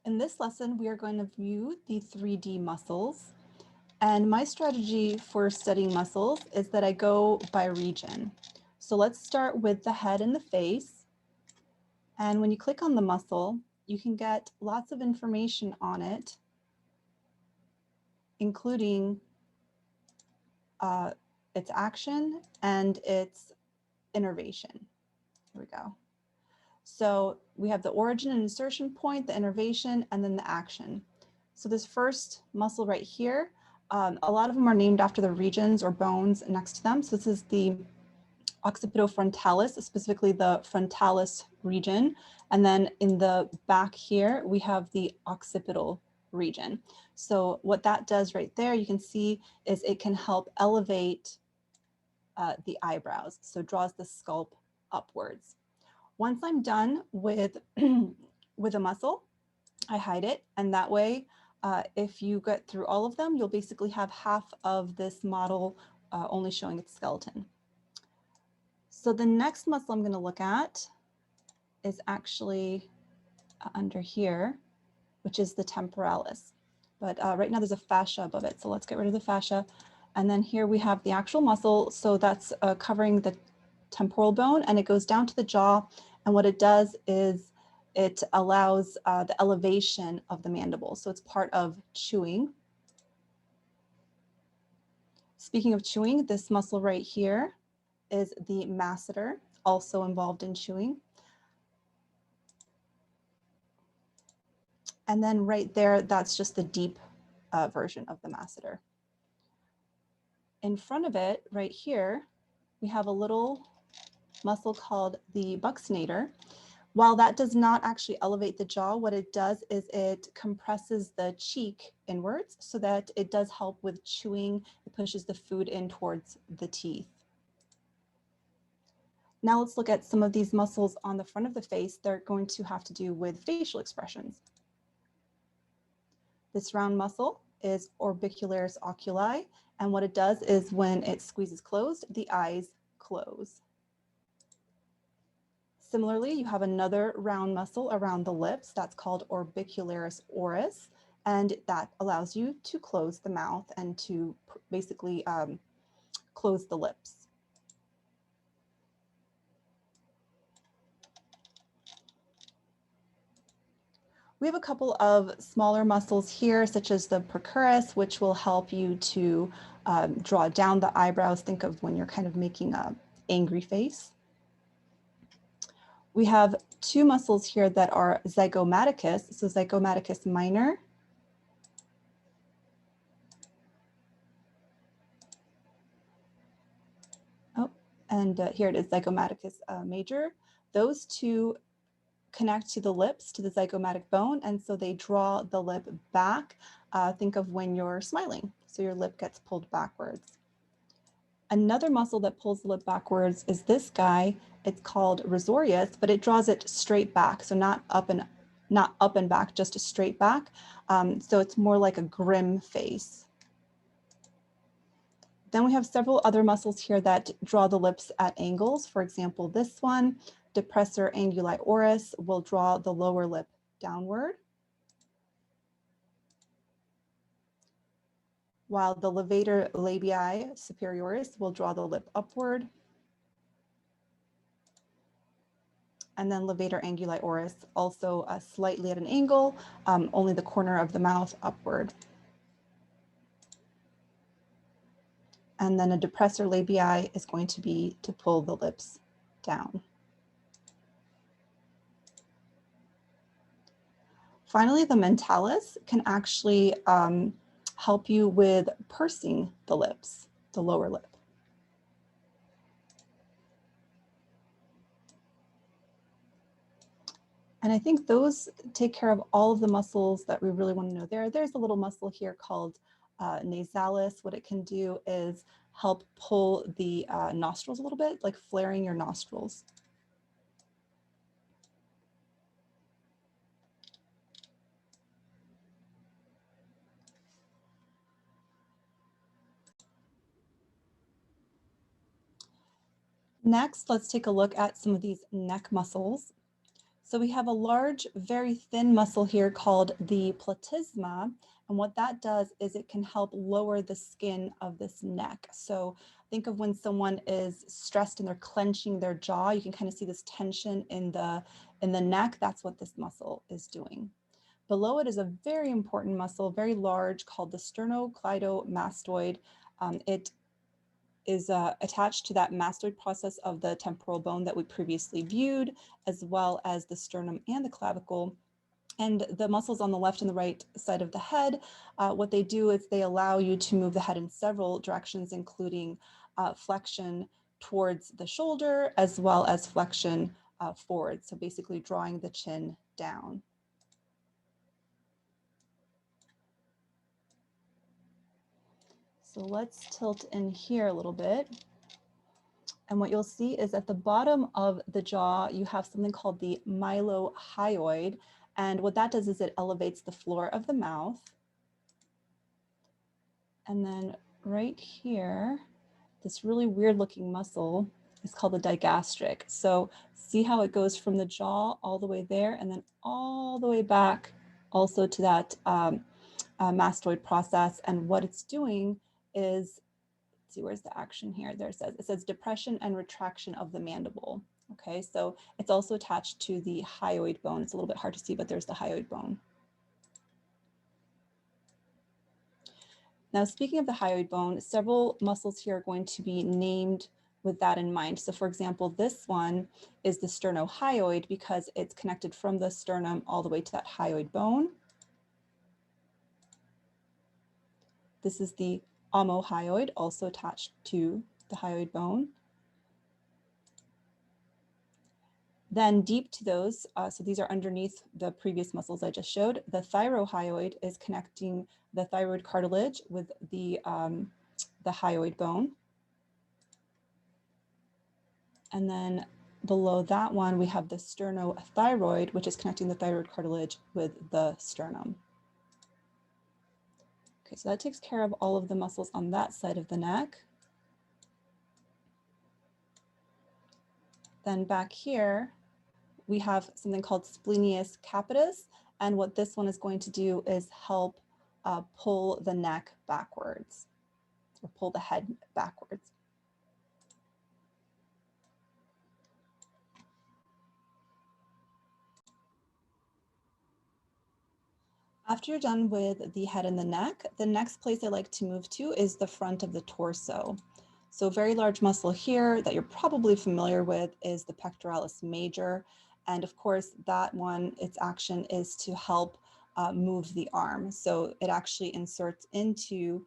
In this lesson, we are going to view the 3D muscles. And my strategy for studying muscles is that I go by region. So let's start with the head and the face. And when you click on the muscle, you can get lots of information on it, including its action and its innervation. Here we go. So we have the origin and insertion point, the innervation, and then the action. So this first muscle right here, a lot of them are named after the regions or bones next to them. So this is the occipitofrontalis, specifically the frontalis region. And then in the back here, we have the occipital region. So what that does right there, you can see, is it can help elevate the eyebrows. So draws the scalp upwards. Once I'm done with, with a muscle, I hide it. And that way, if you get through all of them, you'll basically have half of this model only showing its skeleton. So the next muscle I'm going to look at is actually under here, which is the temporalis. But right now there's a fascia above it. So let's get rid of the fascia. And then here we have the actual muscle. So that's covering the temporal bone, and it goes down to the jaw. And what it does is it allows the elevation of the mandible. So it's part of chewing. Speaking of chewing, this muscle right here is the masseter, also involved in chewing. And then right there, that's just the deep version of the masseter. In front of it, right here, we have a little muscle called the buccinator. While that does not actually elevate the jaw, what it does is it compresses the cheek inwards so that it does help with chewing. It pushes the food in towards the teeth. Now let's look at some of these muscles on the front of the face. They're going to have to do with facial expressions. This round muscle is orbicularis oculi, and what it does is when it squeezes closed, the eyes close. Similarly, you have another round muscle around the lips that's called orbicularis oris, and that allows you to close the mouth and to basically close the lips. We have a couple of smaller muscles here, such as the procerus, which will help you to draw down the eyebrows. Think of when you're kind of making an angry face. We have two muscles here that are zygomaticus, so zygomaticus minor. Oh, and here it is, zygomaticus major. Those two connect to the lips, to the zygomatic bone, and so they draw the lip back. Think of when you're smiling, so your lip gets pulled backwards. Another muscle that pulls the lip backwards is this guy. It's called risorius, but it draws it straight back, so not up and back, just a straight back. So it's more like a grim face. Then we have several other muscles here that draw the lips at angles. For example, this one, depressor anguli oris, will draw the lower lip downward, while the levator labii superioris will draw the lip upward. And then levator anguli oris, also slightly at an angle, only the corner of the mouth upward. And then a depressor labii is going to be to pull the lips down. Finally, the mentalis can actually help you with pursing the lips, the lower lip. And I think those take care of all of the muscles that we really want to know there. There's a little muscle here called nasalis. What it can do is help pull the nostrils a little bit, like flaring your nostrils. Next, let's take a look at some of these neck muscles. So we have a large, very thin muscle here called the platysma. And what that does is it can help lower the skin of this neck. So think of when someone is stressed and they're clenching their jaw, you can kind of see this tension in the neck. That's what this muscle is doing. Below it is a very important muscle, very large, called the sternocleidomastoid. It is attached to that mastoid process of the temporal bone that we previously viewed, as well as the sternum and the clavicle. And the muscles on the left and the right side of the head, what they do is they allow you to move the head in several directions, including flexion towards the shoulder, as well as flexion forward. So basically drawing the chin down. So let's tilt in here a little bit. And what you'll see is at the bottom of the jaw, you have something called the mylohyoid. And what that does is it elevates the floor of the mouth. And then right here, this really weird looking muscle is called the digastric. So see how it goes from the jaw all the way there and then all the way back also to that mastoid process. And what it's doing is, let's see, where's the action here? There it says depression and retraction of the mandible. Okay, so it's also attached to the hyoid bone. It's a little bit hard to see, but there's the hyoid bone. Now, speaking of the hyoid bone, several muscles here are going to be named with that in mind. So for example, this one is the sternohyoid because it's connected from the sternum all the way to that hyoid bone. This is the omohyoid, also attached to the hyoid bone. Then deep to those, so these are underneath the previous muscles I just showed, the thyrohyoid is connecting the thyroid cartilage with the hyoid bone. And then below that one, we have the sternothyroid, which is connecting the thyroid cartilage with the sternum. Okay, so that takes care of all of the muscles on that side of the neck. Then back here, we have something called splenius capitis. And what this one is going to do is help pull the neck backwards or pull the head backwards. After you're done with the head and the neck, the next place I like to move to is the front of the torso. So a very large muscle here that you're probably familiar with is the pectoralis major. And of course, that one, its action is to help move the arm. So it actually inserts into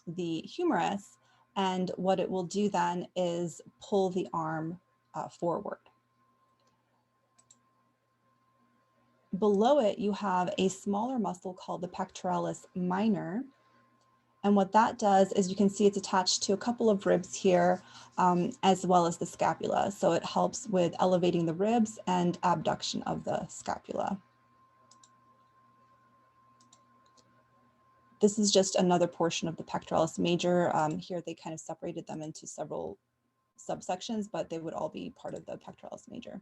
the humerus, and what it will do then is pull the arm forward. Below it, you have a smaller muscle called the pectoralis minor. And what that does is you can see it's attached to a couple of ribs here, as well as the scapula. So it helps with elevating the ribs and abduction of the scapula. This is just another portion of the pectoralis major. Here they kind of separated them into several subsections, but they would all be part of the pectoralis major.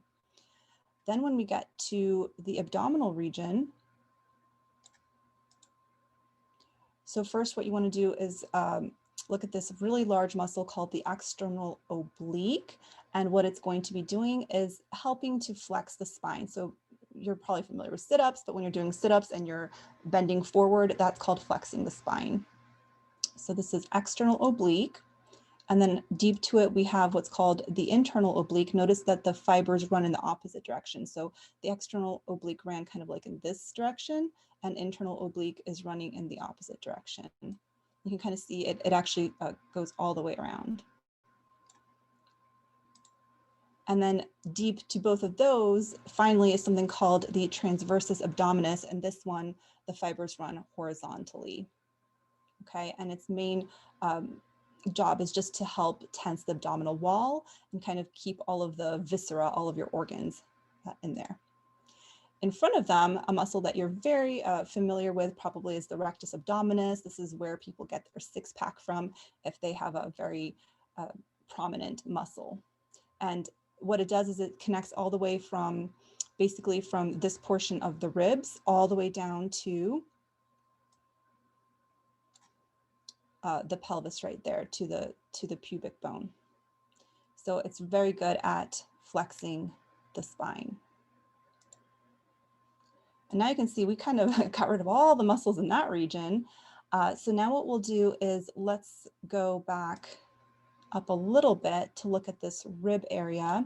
Then when we get to the abdominal region, so first what you want to do is look at this really large muscle called the external oblique. And what it's going to be doing is helping to flex the spine. So you're probably familiar with sit-ups, but when you're doing sit-ups and you're bending forward, that's called flexing the spine. So this is external oblique. And then deep to it, we have what's called the internal oblique. Notice that the fibers run in the opposite direction. So the external oblique ran kind of like in this direction, and internal oblique is running in the opposite direction. You can kind of see it actually goes all the way around. And then deep to both of those, finally, is something called the transversus abdominis. And this one, the fibers run horizontally. Okay, and its main job is just to help tense the abdominal wall and kind of keep all of the viscera, all of your organs in there. In front of them, a muscle that you're very familiar with probably is the rectus abdominis. This is where people get their six-pack from if they have a very prominent muscle. And what it does is it connects all the way from basically from this portion of the ribs all the way down to the pelvis right there, to the pubic bone. So it's very good at flexing the spine. And now you can see we kind of got rid of all the muscles in that region. So now what we'll do is let's go back up a little bit to look at this rib area.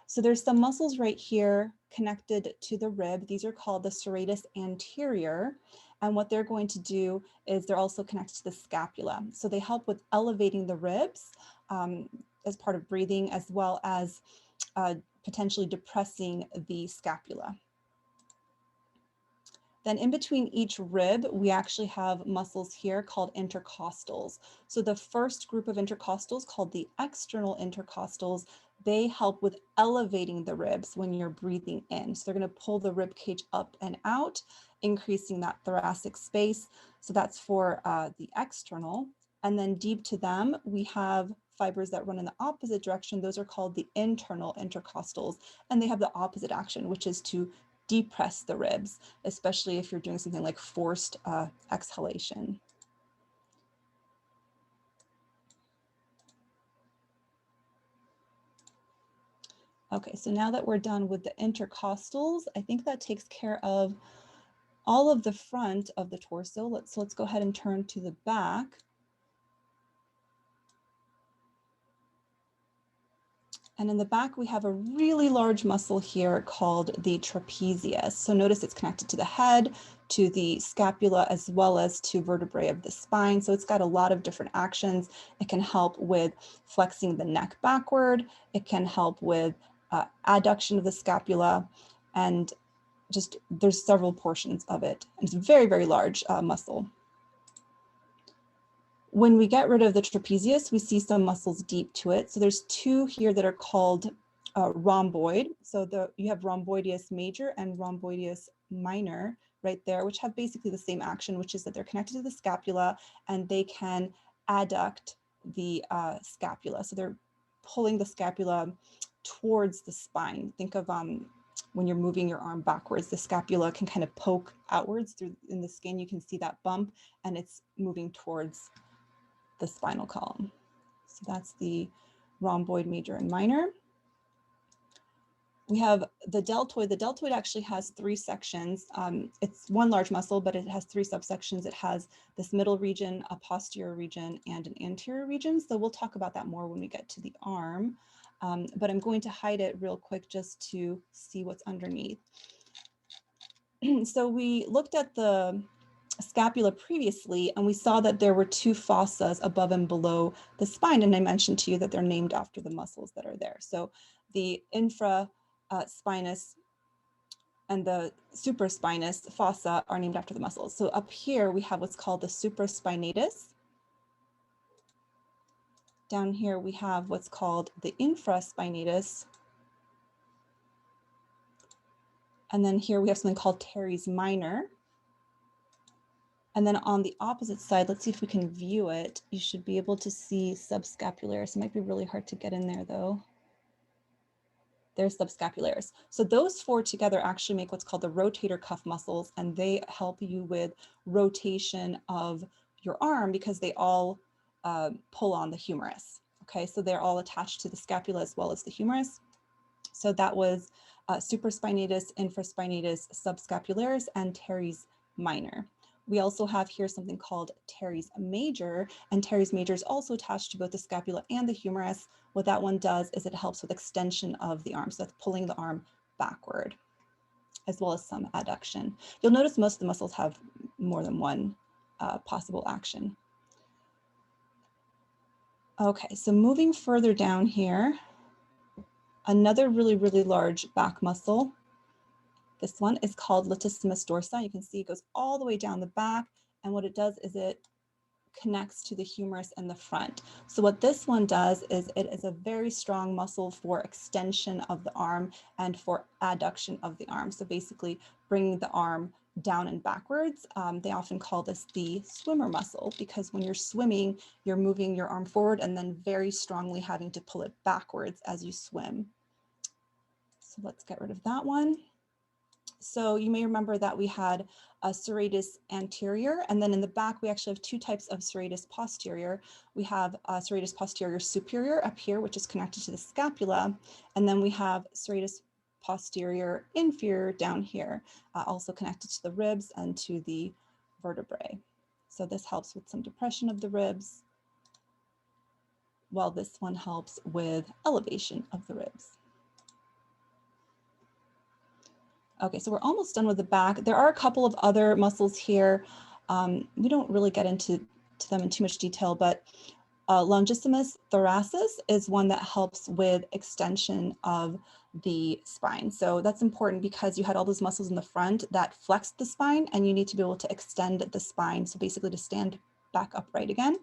So there's some muscles right here connected to the rib. These are called the serratus anterior. And what they're going to do is they're also connected to the scapula. So they help with elevating the ribs as part of breathing, as well as potentially depressing the scapula. Then in between each rib, we actually have muscles here called intercostals. So the first group of intercostals, called the external intercostals, they help with elevating the ribs when you're breathing in. So they're going to pull the rib cage up and out, increasing that thoracic space. So that's for the external. And then deep to them, we have fibers that run in the opposite direction. Those are called the internal intercostals, and they have the opposite action, which is to depress the ribs, especially if you're doing something like forced exhalation. Okay, so now that we're done with the intercostals, I think that takes care of all of the front of the torso. Let's go ahead and turn to the back. And in the back, we have a really large muscle here called the trapezius. So notice it's connected to the head, to the scapula, as well as to vertebrae of the spine. So it's got a lot of different actions. It can help with flexing the neck backward. It can help with adduction of the scapula, and just there's several portions of it. It's a very, very large muscle. When we get rid of the trapezius, we see some muscles deep to it. So there's two here that are called rhomboid. So you have rhomboideus major and rhomboideus minor right there, which have basically the same action, which is that they're connected to the scapula and they can adduct the scapula. So they're pulling the scapula towards the spine. Think of when you're moving your arm backwards, the scapula can kind of poke outwards through in the skin. You can see that bump and it's moving towards the spinal column. So that's the rhomboid major and minor. We have the deltoid. The deltoid actually has three sections. It's one large muscle, but it has three subsections. It has this middle region, a posterior region, and an anterior region. So we'll talk about that more when we get to the arm. But I'm going to hide it real quick just to see what's underneath. So we looked at the scapula previously, and we saw that there were two fossas above and below the spine. And I mentioned to you that they're named after the muscles that are there. So the infraspinous and the supraspinous fossa are named after the muscles. So up here, we have what's called the supraspinatus. Down here, we have what's called the infraspinatus. And then here we have something called teres minor. And then on the opposite side, let's see if we can view it. You should be able to see subscapularis. It might be really hard to get in there though. There's subscapularis. So those four together actually make what's called the rotator cuff muscles, and they help you with rotation of your arm because they all pull on the humerus. Okay, so they're all attached to the scapula as well as the humerus. So that was supraspinatus, infraspinatus, subscapularis, and teres minor. We also have here something called teres major, and teres major is also attached to both the scapula and the humerus. What that one does is it helps with extension of the arm. So that's pulling the arm backward, as well as some adduction. You'll notice most of the muscles have more than one possible action. Okay, so moving further down here, another really, really large back muscle. This one is called latissimus dorsi. You can see it goes all the way down the back, and what it does is it connects to the humerus in the front. So what this one does is it is a very strong muscle for extension of the arm and for adduction of the arm. So basically bringing the arm down and backwards. They often call this the swimmer muscle because when you're swimming, you're moving your arm forward and then very strongly having to pull it backwards as you swim. So let's get rid of that one. So you may remember that we had a serratus anterior, and then in the back, we actually have two types of serratus posterior. We have serratus posterior superior up here, which is connected to the scapula. And then we have serratus posterior inferior down here, also connected to the ribs and to the vertebrae. So this helps with some depression of the ribs, while this one helps with elevation of the ribs. Okay, so we're almost done with the back. There are a couple of other muscles here. We don't really get into them in too much detail, but longissimus thoracis is one that helps with extension of the spine. So that's important because you had all those muscles in the front that flexed the spine, and you need to be able to extend the spine. So basically to stand back upright again.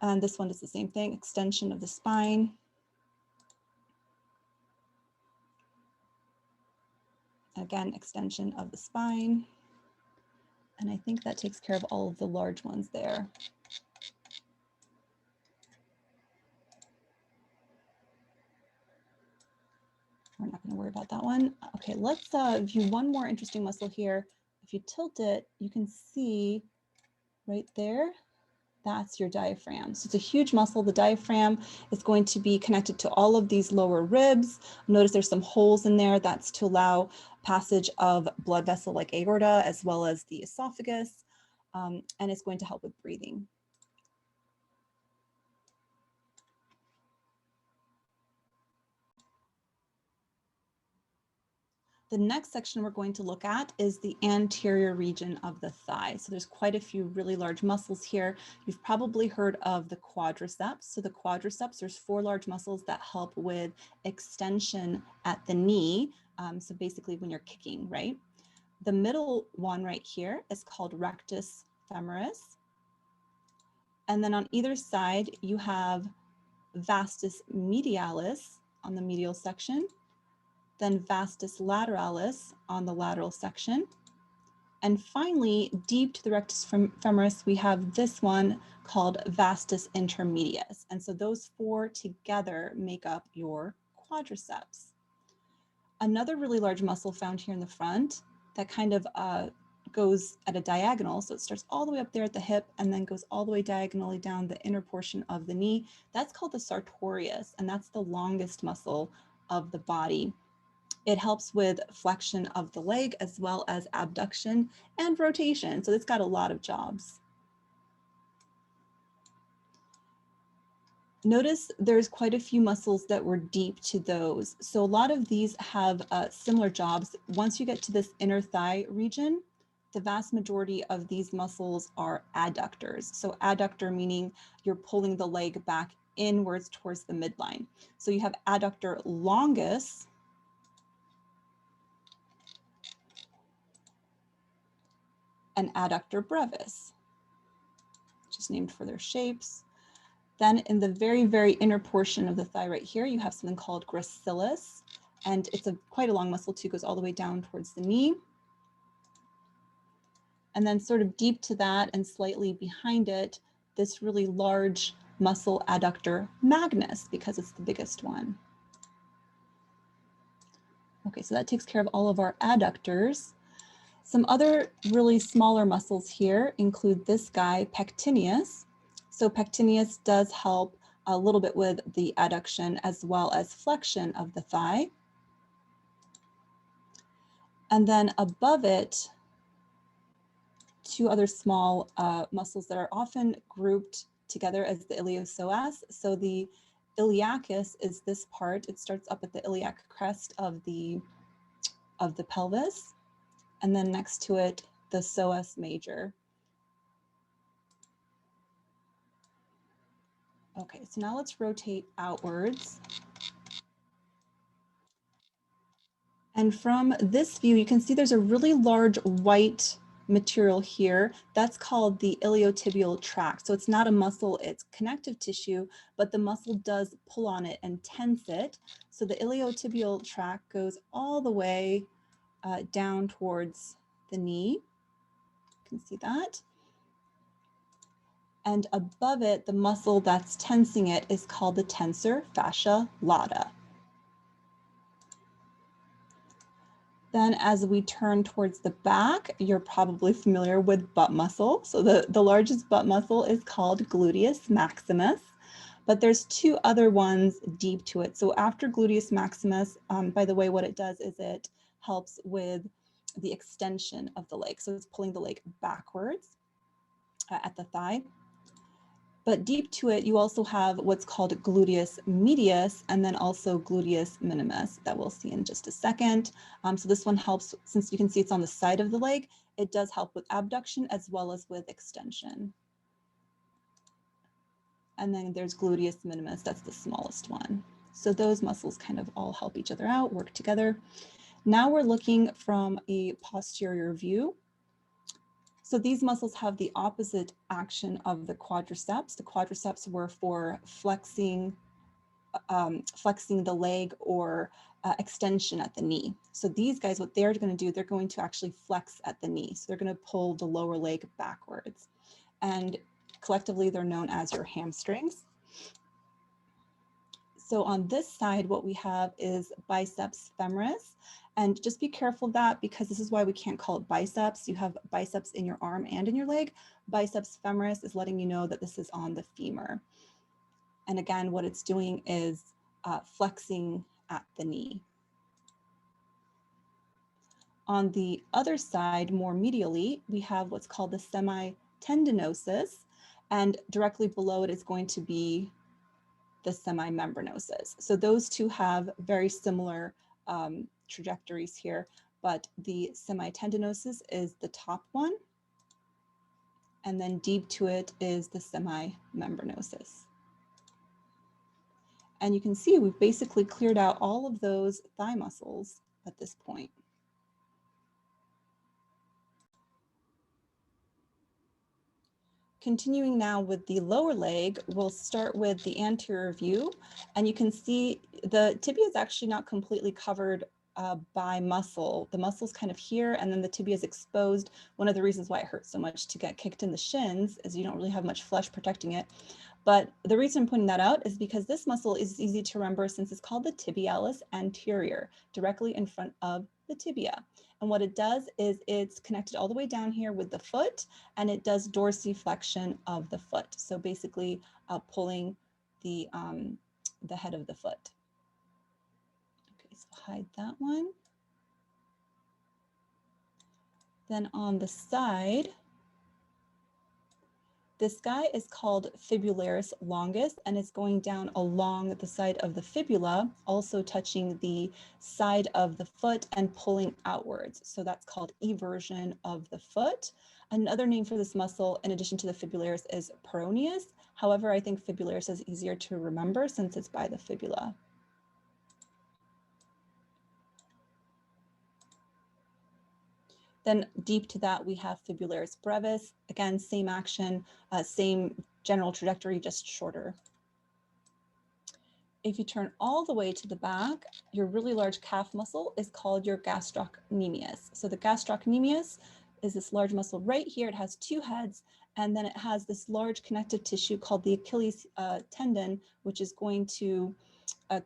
And this one does the same thing, extension of the spine. Again, extension of the spine. And I think that takes care of all of the large ones there. We're not going to worry about that one. Okay, let's view one more interesting muscle here. If you tilt it, you can see right there, that's your diaphragm. So it's a huge muscle. The diaphragm is going to be connected to all of these lower ribs. Notice there's some holes in there. That's to allow passage of blood vessel like aorta, as well as the esophagus, and it's going to help with breathing. The next section we're going to look at is the anterior region of the thigh. So there's quite a few really large muscles here. You've probably heard of the quadriceps. So the quadriceps, there's 4 large muscles that help with extension at the knee. So basically when you're kicking, right? The middle one right here is called rectus femoris. And then on either side, you have vastus medialis on the medial section, then vastus lateralis on the lateral section. And finally, deep to the rectus femoris, we have this one called vastus intermedius. And so those 4 together make up your quadriceps. Another really large muscle found here in the front that kind of goes at a diagonal. So it starts all the way up there at the hip and then goes all the way diagonally down the inner portion of the knee. That's called the sartorius, and that's the longest muscle of the body. It helps with flexion of the leg as well as abduction and rotation. So it's got a lot of jobs. Notice there's quite a few muscles that were deep to those. So a lot of these have similar jobs. Once you get to this inner thigh region, the vast majority of these muscles are adductors. So adductor meaning you're pulling the leg back inwards towards the midline. So you have adductor longus, and adductor brevis, just named for their shapes. Then in the very, very inner portion of the thigh right here, you have something called gracilis, and it's quite a long muscle too, goes all the way down towards the knee. And then sort of deep to that and slightly behind it, this really large muscle adductor magnus, because it's the biggest one. Okay, so that takes care of all of our adductors. Some other really smaller muscles here include this guy, pectineus. So pectineus does help a little bit with the adduction as well as flexion of the thigh. And then above it, 2 other small muscles that are often grouped together as the iliopsoas. So the iliacus is this part. It starts up at the iliac crest of the pelvis. And then next to it, the psoas major. Okay, so now let's rotate outwards. And from this view, you can see there's a really large white material here. That's called the iliotibial tract. So it's not a muscle, it's connective tissue, but the muscle does pull on it and tense it. So the iliotibial tract goes all the way down towards the knee. You can see that. And above it, the muscle that's tensing it is called the tensor fascia lata. Then as we turn towards the back, you're probably familiar with butt muscle. So the largest butt muscle is called gluteus maximus, but there's two other ones deep to it. So after gluteus maximus, by the way, what it does is it helps with the extension of the leg. So it's pulling the leg backwards at the thigh. But deep to it, you also have what's called gluteus medius and then also gluteus minimus that we'll see in just a second. So this one helps, since you can see it's on the side of the leg, it does help with abduction as well as with extension. And then there's gluteus minimus, that's the smallest one. So those muscles kind of all help each other out, work together. Now we're looking from a posterior view. So these muscles have the opposite action of the quadriceps. The quadriceps were for flexing the leg or extension at the knee. So these guys, what they're going to do, they're going to actually flex at the knee. So they're going to pull the lower leg backwards. And collectively, they're known as your hamstrings. So on this side, what we have is biceps femoris. And just be careful of that because this is why we can't call it biceps. You have biceps in your arm and in your leg. Biceps femoris is letting you know that this is on the femur. And again, what it's doing is flexing at the knee. On the other side, more medially, we have what's called the semitendinosus. And directly below it is going to be the semimembranosus. So those two have very similar trajectories here, but the semitendinosus is the top one, and then deep to it is the semimembranosus. And you can see we've basically cleared out all of those thigh muscles at this point. Continuing now with the lower leg, we'll start with the anterior view, and you can see the tibia is actually not completely covered by muscle. The muscle's kind of here, and then the tibia is exposed. One of the reasons why it hurts so much to get kicked in the shins is you don't really have much flesh protecting it. But the reason I'm pointing that out is because this muscle is easy to remember since it's called the tibialis anterior, directly in front of the tibia. And what it does is it's connected all the way down here with the foot, and it does dorsiflexion of the foot. So basically pulling the head of the foot. Okay, so hide that one. Then on the side, this guy is called fibularis longus, and it's going down along the side of the fibula, also touching the side of the foot and pulling outwards. So that's called eversion of the foot. Another name for this muscle, in addition to the fibularis, is peroneus. However, I think fibularis is easier to remember since it's by the fibula. Then deep to that, we have fibularis brevis. Again, same action, same general trajectory, just shorter. If you turn all the way to the back, your really large calf muscle is called your gastrocnemius. So the gastrocnemius is this large muscle right here. It has two heads, and then it has this large connective tissue called the Achilles tendon, which is going to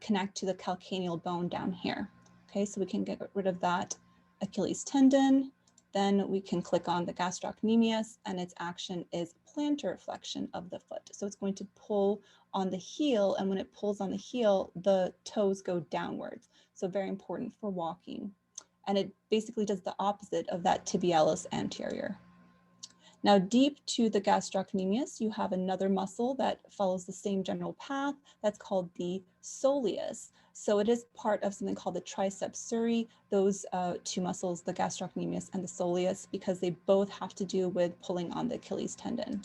connect to the calcaneal bone down here. Okay, so we can get rid of that Achilles tendon. Then we can click on the gastrocnemius, and its action is plantar flexion of the foot. So it's going to pull on the heel, and when it pulls on the heel, the toes go downwards. So very important for walking. And it basically does the opposite of that tibialis anterior. Now, deep to the gastrocnemius, you have another muscle that follows the same general path. That's called the soleus. So it is part of something called the triceps suri, those two muscles, the gastrocnemius and the soleus, because they both have to do with pulling on the Achilles tendon.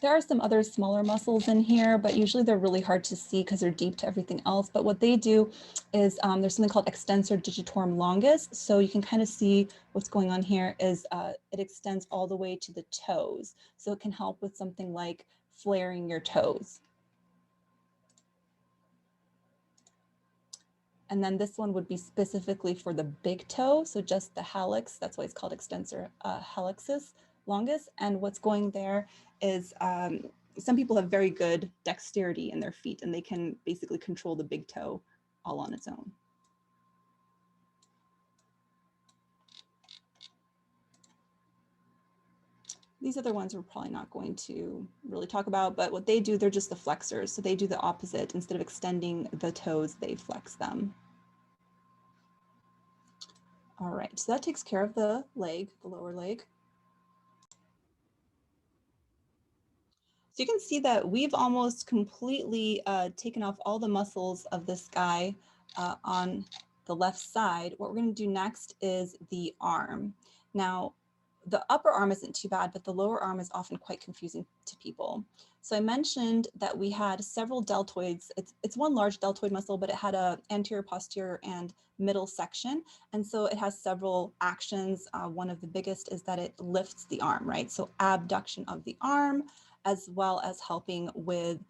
There are some other smaller muscles in here, but usually they're really hard to see because they're deep to everything else. But what they do is there's something called extensor digitorum longus. So you can kind of see what's going on here is it extends all the way to the toes. So it can help with something like flaring your toes. And then this one would be specifically for the big toe. So just the hallux, that's why it's called extensor hallux longus. And what's going there is some people have very good dexterity in their feet and they can basically control the big toe all on its own. These other ones we're probably not going to really talk about, but what they do, they're just the flexors. So they do the opposite. Instead of extending the toes, they flex them. All right, so that takes care of the leg, the lower leg. So you can see that we've almost completely taken off all the muscles of this guy on the left side. What we're going to do next is the arm. Now, the upper arm isn't too bad, but the lower arm is often quite confusing to people. So I mentioned that we had several deltoids. It's one large deltoid muscle, but it had a anterior, posterior, and middle section. And so it has several actions. One of the biggest is that it lifts the arm, right? So abduction of the arm, as well as helping with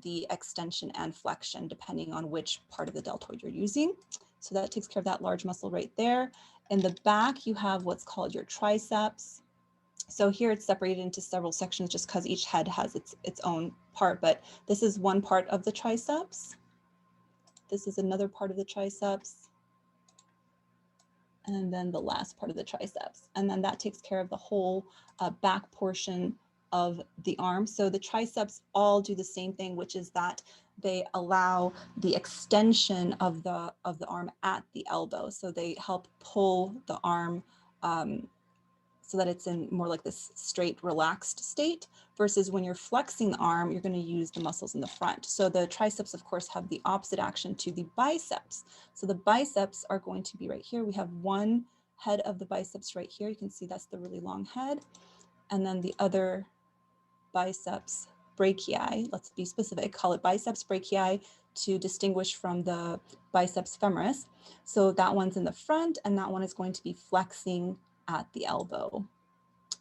the extension and flexion, depending on which part of the deltoid you're using. So that takes care of that large muscle right there. In the back, you have what's called your triceps. So here it's separated into several sections just because each head has its own part, but this is one part of the triceps. This is another part of the triceps. And then the last part of the triceps. And then that takes care of the whole back portion of the arm. So the triceps all do the same thing, which is that they allow the extension of the arm at the elbow. So they help pull the arm so that it's in more like this straight, relaxed state, versus when you're flexing the arm, you're going to use the muscles in the front. So the triceps, of course, have the opposite action to the biceps. So the biceps are going to be right here. We have one head of the biceps right here. You can see that's the really long head. And then the other biceps brachii, let's be specific, call it biceps brachii to distinguish from the biceps femoris. So that one's in the front and that one is going to be flexing at the elbow.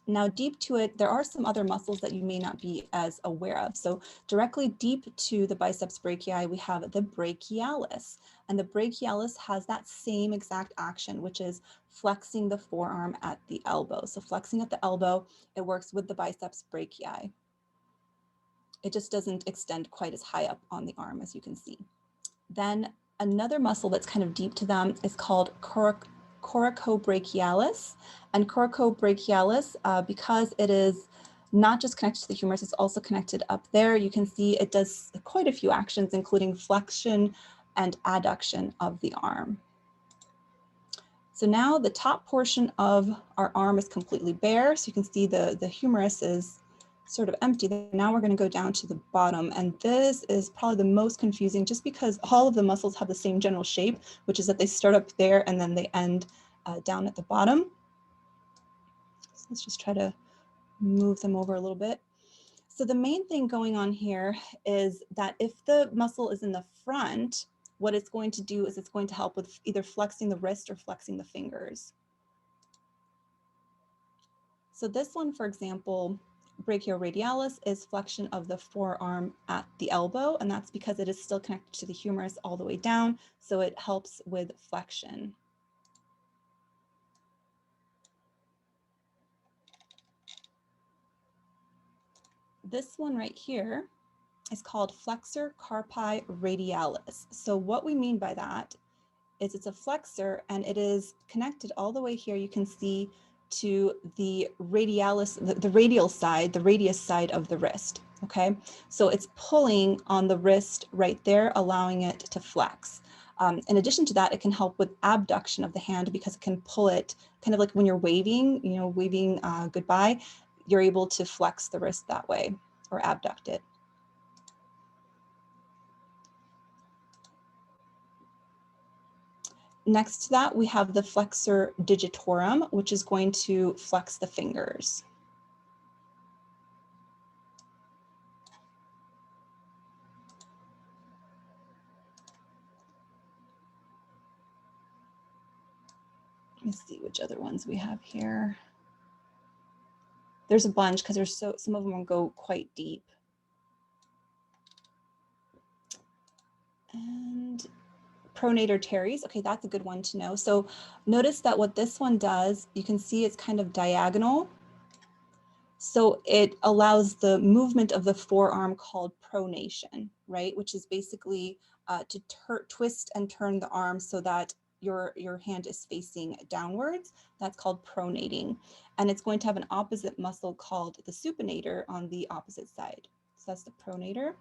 Now deep to it, there are some other muscles that you may not be as aware of. So directly deep to the biceps brachii, we have the brachialis. And the brachialis has that same exact action, which is flexing the forearm at the elbow. So flexing at the elbow, it works with the biceps brachii. It just doesn't extend quite as high up on the arm, as you can see. Then another muscle that's kind of deep to them is called coracobrachialis. And coracobrachialis, because it is not just connected to the humerus, it's also connected up there. You can see it does quite a few actions, including flexion and adduction of the arm. So now the top portion of our arm is completely bare. So you can see the humerus is sort of empty. Now we're going to go down to the bottom, and this is probably the most confusing just because all of the muscles have the same general shape, which is that they start up there and then they end down at the bottom. So let's just try to move them over a little bit. So the main thing going on here is that if the muscle is in the front, what it's going to do is it's going to help with either flexing the wrist or flexing the fingers. So this one, for example, brachioradialis is flexion of the forearm at the elbow, and that's because it is still connected to the humerus all the way down, so it helps with flexion. This one right here is called flexor carpi radialis. So what we mean by that is it's a flexor and it is connected all the way here. You can see to the radialis, the radial side, the radius side of the wrist, okay? So it's pulling on the wrist right there, allowing it to flex. In addition to that, it can help with abduction of the hand because it can pull it, kind of like when you're waving, you know, waving goodbye, you're able to flex the wrist that way or abduct it. Next to that, we have the flexor digitorum, which is going to flex the fingers. Let me see which other ones we have here. There's a bunch because there's some of them go quite deep. And pronator teres, okay, that's a good one to know. So notice that what this one does, you can see it's kind of diagonal. So it allows the movement of the forearm called pronation, right? Which is basically to twist and turn the arm so that your hand is facing downwards. That's called pronating. And it's going to have an opposite muscle called the supinator on the opposite side. So that's the pronator.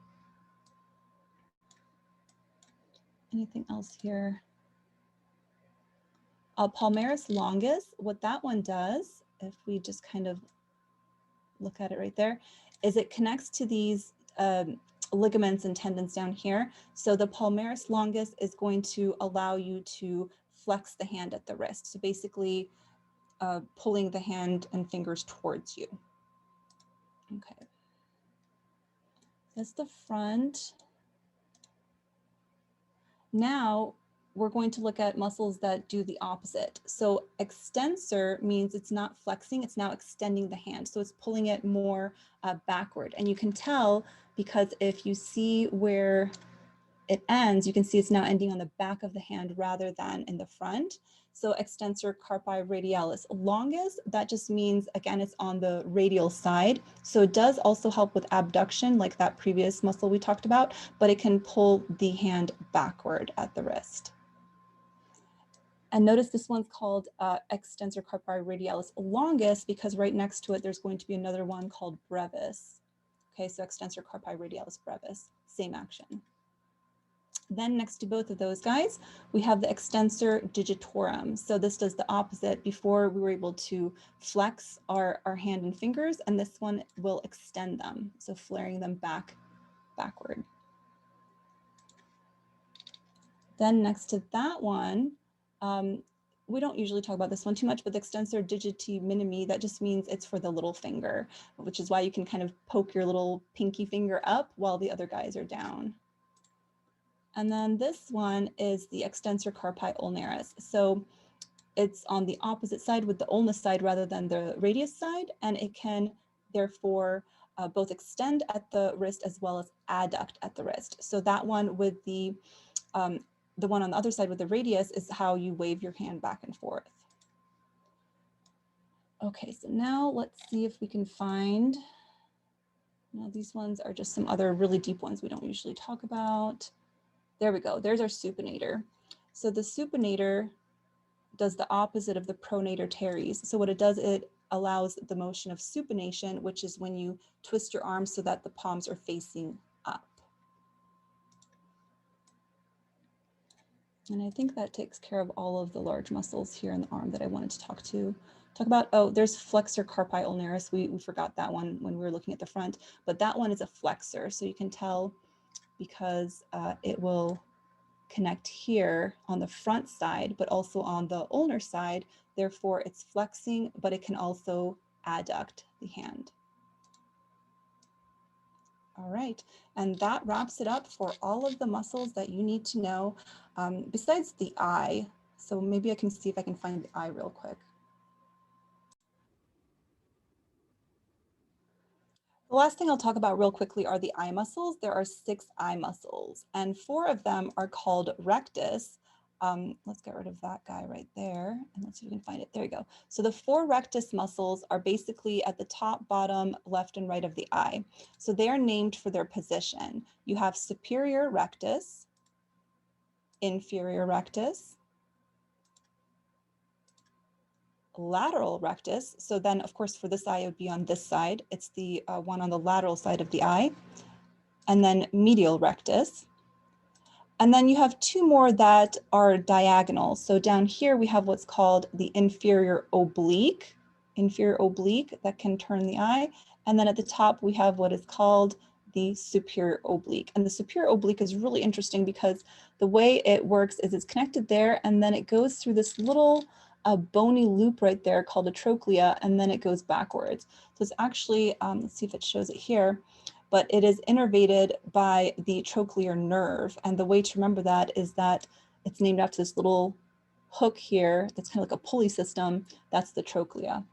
Anything else here? Palmaris longus, what that one does, if we just kind of look at it right there, is it connects to these ligaments and tendons down here. So the palmaris longus is going to allow you to flex the hand at the wrist. So basically pulling the hand and fingers towards you. Okay. That's the front. Now we're going to look at muscles that do the opposite. So extensor means it's not flexing, it's now extending the hand. So it's pulling it more backward. And you can tell because if you see where it ends, you can see it's now ending on the back of the hand rather than in the front. So extensor carpi radialis longus, that just means, again, it's on the radial side. So it does also help with abduction, like that previous muscle we talked about, but it can pull the hand backward at the wrist. And notice this one's called extensor carpi radialis longus because right next to it, there's going to be another one called brevis. Okay, so extensor carpi radialis brevis, same action. Then next to both of those guys, we have the extensor digitorum. So this does the opposite. Before we were able to flex our hand and fingers, and this one will extend them. So flaring them backward. Then next to that one, we don't usually talk about this one too much, but the extensor digiti minimi, that just means it's for the little finger, which is why you can kind of poke your little pinky finger up while the other guys are down. And then this one is the extensor carpi ulnaris. So it's on the opposite side with the ulna side rather than the radius side, and it can therefore both extend at the wrist as well as adduct at the wrist. So that one with the one on the other side with the radius is how you wave your hand back and forth. Okay, so now let's see if we can find, now these ones are just some other really deep ones we don't usually talk about. There we go, there's our supinator. So the supinator does the opposite of the pronator teres. So what it does, it allows the motion of supination, which is when you twist your arms so that the palms are facing up. And I think that takes care of all of the large muscles here in the arm that I wanted to talk about. Oh, there's flexor carpi ulnaris. We forgot that one when we were looking at the front, but that one is a flexor. So you can tell because it will connect here on the front side, but also on the ulnar side. Therefore, it's flexing, but it can also adduct the hand. All right, and that wraps it up for all of the muscles that you need to know besides the eye. So maybe I can see if I can find the eye real quick. The last thing I'll talk about real quickly are the eye muscles. There are 6 eye muscles, and 4 of them are called rectus. Let's get rid of that guy right there, and let's see if we can find it. There you go. So the 4 rectus muscles are basically at the top, bottom, left, and right of the eye. So they are named for their position. You have superior rectus, inferior rectus, lateral rectus. So then, of course, for this eye, it would be on this side. It's the one on the lateral side of the eye. And then medial rectus. And then you have 2 more that are diagonal. So down here, we have what's called the inferior oblique that can turn the eye. And then at the top, we have what is called the superior oblique. And the superior oblique is really interesting because the way it works is it's connected there, and then it goes through this little bony loop right there called a trochlea, and then it goes backwards. So it's actually, let's see if it shows it here, but it is innervated by the trochlear nerve. And the way to remember that is that it's named after this little hook here that's kind of like a pulley system. That's the trochlea.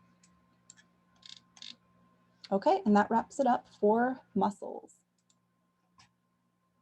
Okay, and that wraps it up for muscles.